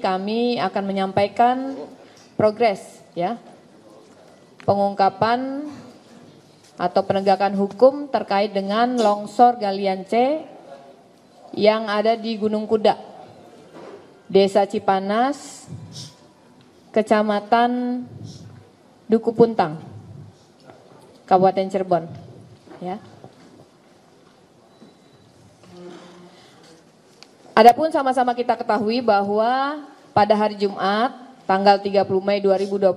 kami akan menyampaikan progres ya pengungkapan atau penegakan hukum terkait dengan longsor galian C yang ada di Gunung Kuda, Desa Cipanas, Kecamatan Duku Puntang, Kabupaten Cirebon ya. Adapun sama-sama kita ketahui bahwa pada hari Jumat tanggal 30 Mei 2025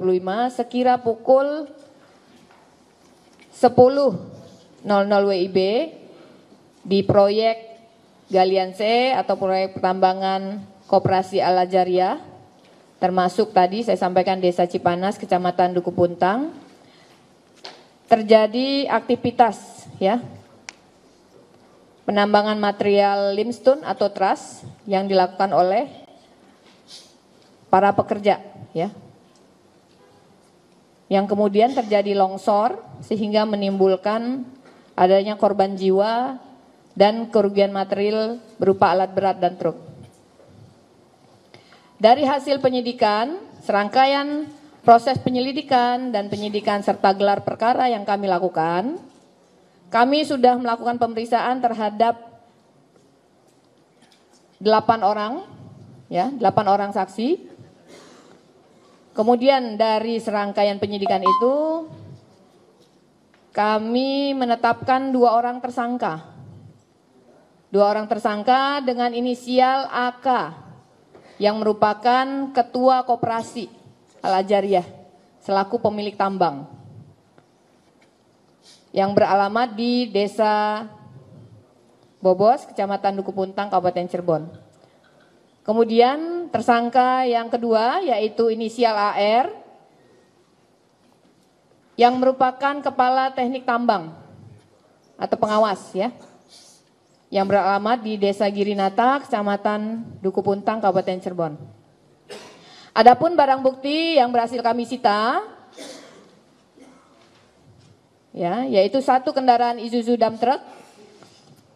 sekira pukul 10.00 WIB di proyek Galian C atau proyek pertambangan Koperasi Al Ajariyah, termasuk tadi saya sampaikan Desa Cipanas, Kecamatan Duku Puntang, terjadi aktivitas ya penambangan material limestone atau truss yang dilakukan oleh para pekerja ya. Yang kemudian terjadi longsor sehingga menimbulkan adanya korban jiwa dan kerugian material berupa alat berat dan truk. Dari hasil penyidikan, serangkaian proses penyelidikan dan penyidikan serta gelar perkara yang kami lakukan, kami sudah melakukan pemeriksaan terhadap 8 orang, ya, 8 orang saksi. Kemudian dari serangkaian penyidikan itu, kami menetapkan 2 orang tersangka. 2 orang tersangka dengan inisial AK, yang merupakan Ketua Koperasi Al Ajariyah, selaku pemilik tambang, yang beralamat di Desa Bobos, Kecamatan Duku Puntang, Kabupaten Cirebon. Kemudian tersangka yang kedua yaitu inisial AR yang merupakan Kepala Teknik Tambang atau pengawas ya, yang beralamat di Desa Girinata, Kecamatan Duku Puntang, Kabupaten Cirebon. Adapun barang bukti yang berhasil kami sita ya, yaitu 1 kendaraan Isuzu dump truck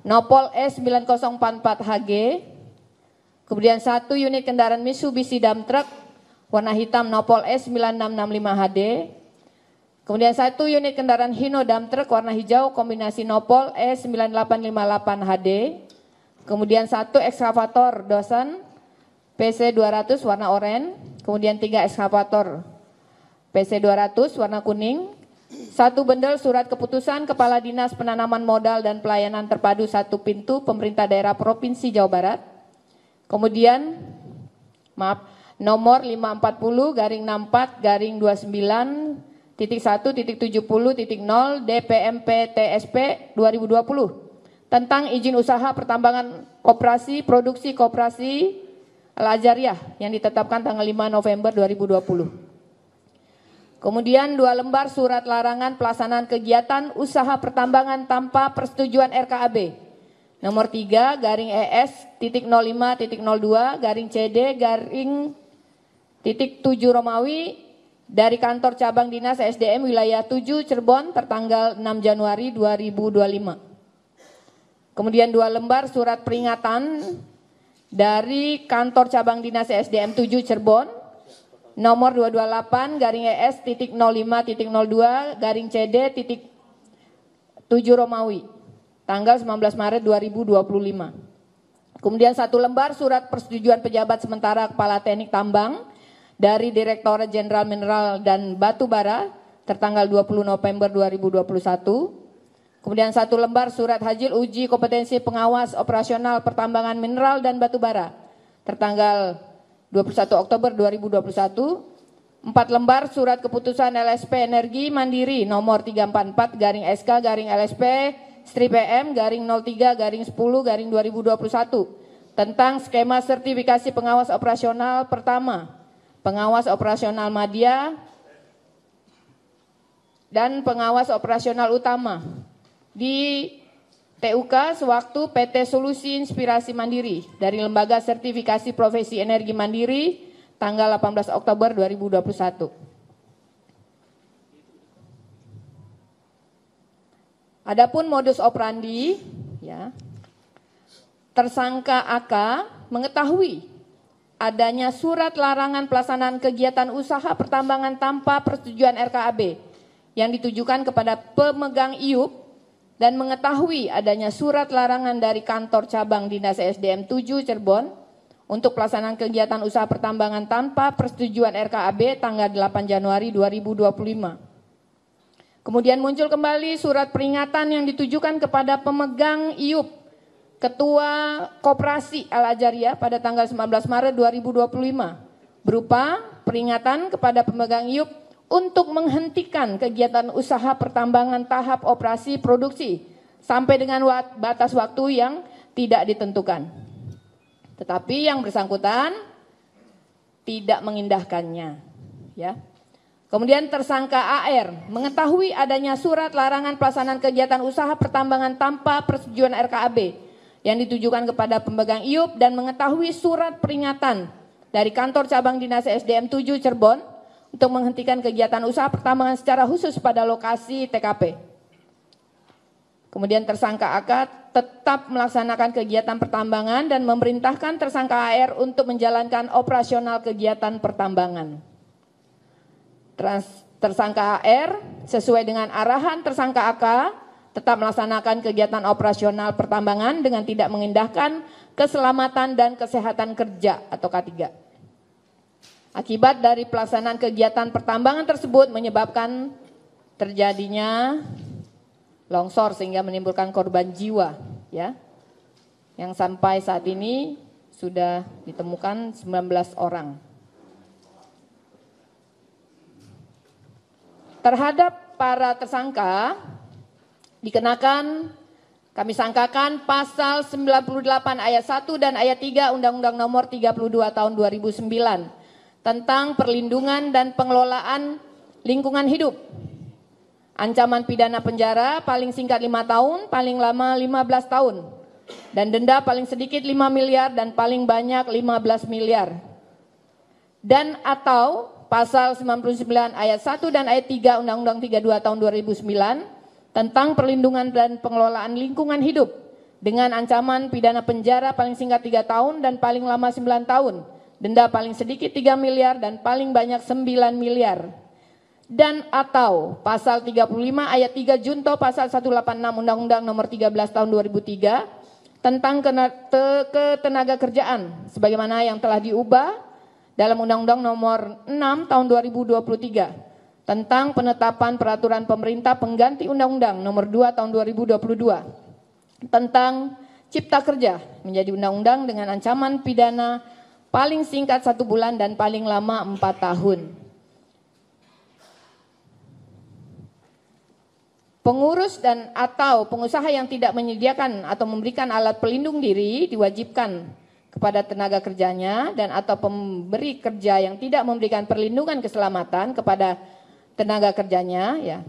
Nopol S9044HG, kemudian 1 unit kendaraan Mitsubishi dump truck warna hitam Nopol S9665HD, kemudian 1 unit kendaraan Hino dump truck warna hijau kombinasi Nopol S9858HD, kemudian 1 ekskavator Dawson PC200 warna oranye, kemudian 3 ekskavator PC200 warna kuning, 1 bendel surat keputusan Kepala Dinas Penanaman Modal dan Pelayanan Terpadu 1 Pintu Pemerintah Daerah Provinsi Jawa Barat. Kemudian nomor 540-64-29.1.70.0 DPMP TSP 2020 tentang izin usaha pertambangan koperasi produksi koperasi Al Ajariyah yang ditetapkan tanggal 5 November 2020. Kemudian 2 lembar surat larangan pelaksanaan kegiatan usaha pertambangan tanpa persetujuan RKAB. Nomor 3 garing ES.05.02 garing CD garing .7 Romawi dari kantor cabang dinas SDM wilayah 7 Cirebon tertanggal 6 Januari 2025. Kemudian 2 lembar surat peringatan dari kantor cabang dinas SDM 7 Cirebon nomor 228 garing ES.05.02 garing CD.7 Romawi tanggal 19 Maret 2025. Kemudian 1 lembar surat persetujuan pejabat sementara Kepala Teknik Tambang dari Direktorat Jenderal Mineral dan Batu Bara tertanggal 20 November 2021. Kemudian 1 lembar surat hasil uji kompetensi pengawas operasional pertambangan mineral dan batu bara tertanggal 21 Oktober 2021, 4 lembar surat keputusan LSP Energi Mandiri nomor 344 garing SK garing LSP strip PM garing 03 garing 10 garing 2021 tentang skema sertifikasi pengawas operasional pertama, pengawas operasional media dan pengawas operasional utama di TUK sewaktu PT Solusi Inspirasi Mandiri dari Lembaga Sertifikasi Profesi Energi Mandiri tanggal 18 Oktober 2021. Adapun modus operandi ya, tersangka AK mengetahui adanya surat larangan pelaksanaan kegiatan usaha pertambangan tanpa persetujuan RKAB yang ditujukan kepada pemegang IUP dan mengetahui adanya surat larangan dari kantor cabang Dinas SDM 7 Cirebon untuk pelaksanaan kegiatan usaha pertambangan tanpa persetujuan RKAB tanggal 8 Januari 2025. Kemudian muncul kembali surat peringatan yang ditujukan kepada pemegang IUP Ketua Koperasi Al-Ajariyah pada tanggal 19 Maret 2025 berupa peringatan kepada pemegang IUP untuk menghentikan kegiatan usaha pertambangan tahap operasi produksi sampai dengan batas waktu yang tidak ditentukan. Tetapi yang bersangkutan tidak mengindahkannya, ya. Kemudian tersangka AR mengetahui adanya surat larangan pelaksanaan kegiatan usaha pertambangan tanpa persetujuan RKAB yang ditujukan kepada pemegang IUP dan mengetahui surat peringatan dari kantor cabang Dinas SDM 7 Cirebon untuk menghentikan kegiatan usaha pertambangan secara khusus pada lokasi TKP. Kemudian tersangka AK tetap melaksanakan kegiatan pertambangan dan memerintahkan tersangka AR untuk menjalankan operasional kegiatan pertambangan. Tersangka AR sesuai dengan arahan tersangka AK tetap melaksanakan kegiatan operasional pertambangan dengan tidak mengindahkan keselamatan dan kesehatan kerja atau K3. Akibat dari pelaksanaan kegiatan pertambangan tersebut menyebabkan terjadinya longsor sehingga menimbulkan korban jiwa, ya. Yang sampai saat ini sudah ditemukan 19 orang. Terhadap para tersangka dikenakan, kami sangkakan pasal 98 ayat 1 dan ayat 3 Undang-Undang Nomor 32 Tahun 2009 tentang perlindungan dan pengelolaan lingkungan hidup. Ancaman pidana penjara paling singkat 5 tahun, paling lama 15 tahun. Dan denda paling sedikit 5 miliar dan paling banyak 15 miliar. Dan atau pasal 99 ayat 1 dan ayat 3 Undang-Undang 32 tahun 2009 tentang perlindungan dan pengelolaan lingkungan hidup dengan ancaman pidana penjara paling singkat 3 tahun dan paling lama 9 tahun, denda paling sedikit 3 miliar dan paling banyak 9 miliar. Dan atau pasal 35 ayat 3 junto pasal 186 Undang-Undang Nomor 13 tahun 2003 tentang ketenaga kerjaan sebagaimana yang telah diubah dalam Undang-Undang Nomor 6 Tahun 2023 tentang penetapan peraturan pemerintah pengganti Undang-Undang Nomor 2 Tahun 2022 tentang Cipta Kerja menjadi undang-undang dengan ancaman pidana paling singkat 1 bulan dan paling lama 4 tahun. Pengurus dan atau pengusaha yang tidak menyediakan atau memberikan alat pelindung diri diwajibkan kepada tenaga kerjanya dan atau pemberi kerja yang tidak memberikan perlindungan keselamatan kepada tenaga kerjanya, ya.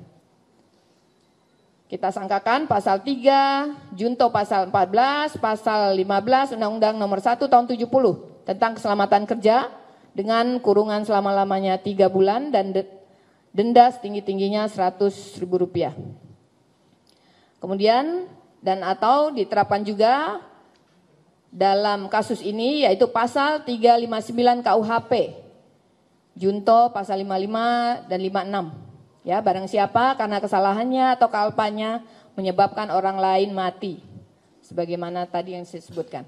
Kita sangkakan pasal 3 junto pasal 14, pasal 15 Undang-Undang Nomor 1 Tahun 70 tentang keselamatan kerja dengan kurungan selama-lamanya 3 bulan dan denda setinggi-tingginya Rp100.000. Kemudian dan atau diterapkan juga dalam kasus ini yaitu pasal 359 KUHP, junto pasal 55 dan 56. Ya, barang siapa karena kesalahannya atau kealpannya menyebabkan orang lain mati. Sebagaimana tadi yang saya sebutkan.